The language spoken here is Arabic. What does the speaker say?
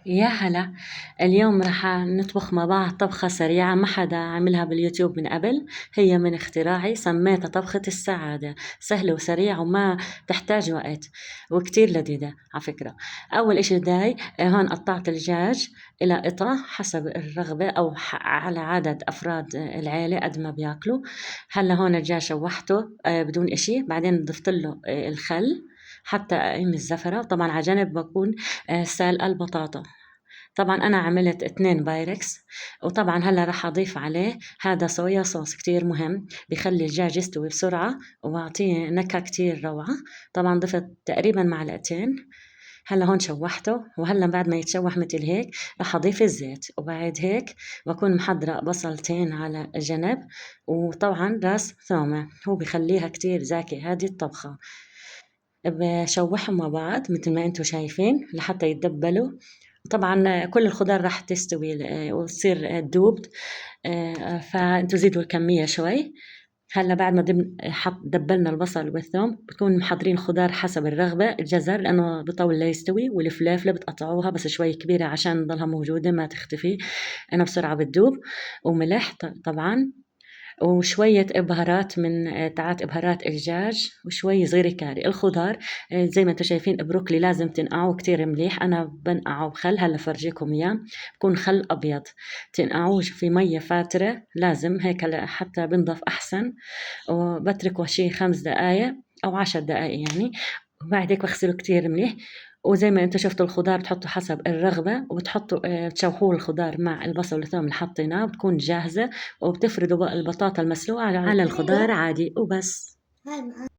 يا هلا. اليوم رح نطبخ مع بعض طبخة سريعة ما حدا عملها باليوتيوب من قبل. هي من اختراعي، سميتها طبخة السعادة. سهلة وسريعة وما تحتاج وقت، وكتير لذيذة على فكرة. أول إشي بداي هون قطعت الدجاج إلى قطع حسب الرغبة أو على عدد أفراد العيلة قد ما بياكلوا. هلا هون الدجاج شوحته بدون إشي، بعدين ضفت له الخل حتى أقيم الزفرة. طبعا على جنب بكون سالقة البطاطا. طبعا أنا عملت 2 بايركس. وطبعا هلا رح أضيف عليه هذا صويا صوص كتير مهم، بخلي الدجاج يستوي بسرعة وبعطيه نكهة كتير روعة. طبعا ضفت تقريبا معلقتين. هلا هون شوحته، وهلا بعد ما يتشوح مثل هيك رح أضيف الزيت، وبعد هيك بكون محضرة بصلتين على جنب، وطبعا راس ثومة هو بخليها كتير زاكي هذه الطبخة. بشوحهم مع بعض مثل ما انتم شايفين لحتى يتدبلوا. طبعا كل الخضار راح تستوي وتصير تذوب. فانتوا زيدوا الكمية شوي. هلا بعد ما دبلنا البصل والثوم، بكون محضرين خضار حسب الرغبة. الجزر لأنه بطول ليستوي، والفلافلة بتقطعوها بس شوي كبيرة عشان تضلها موجودة ما تختفي، أنا بسرعة بتدوب. وملح طبعا، وشوية بهارات من تاعت بهارات الدجاج، وشوي صغيرة كاري. الخضار زي ما انتم شايفين بروكلي لازم تنقعوه كتير مليح، أنا بنقعه بخل، هلا فرجيكم إياه. بكون خل أبيض، تنقعوه في مية فاترة لازم هيك حتى بنضف أحسن. وبتركه شي 5 دقايق أو 10 دقايق يعني. وبعد هيك بغسله كتير منيح. وزي ما انتم شفتوا الخضار بتحطوا حسب الرغبة، وبتحطوا تشوحوا الخضار مع البصل والثوم اللي حطيناه، بتكون جاهزة. وبتفردوا بقى البطاطا المسلوقة على الخضار عادي وبس.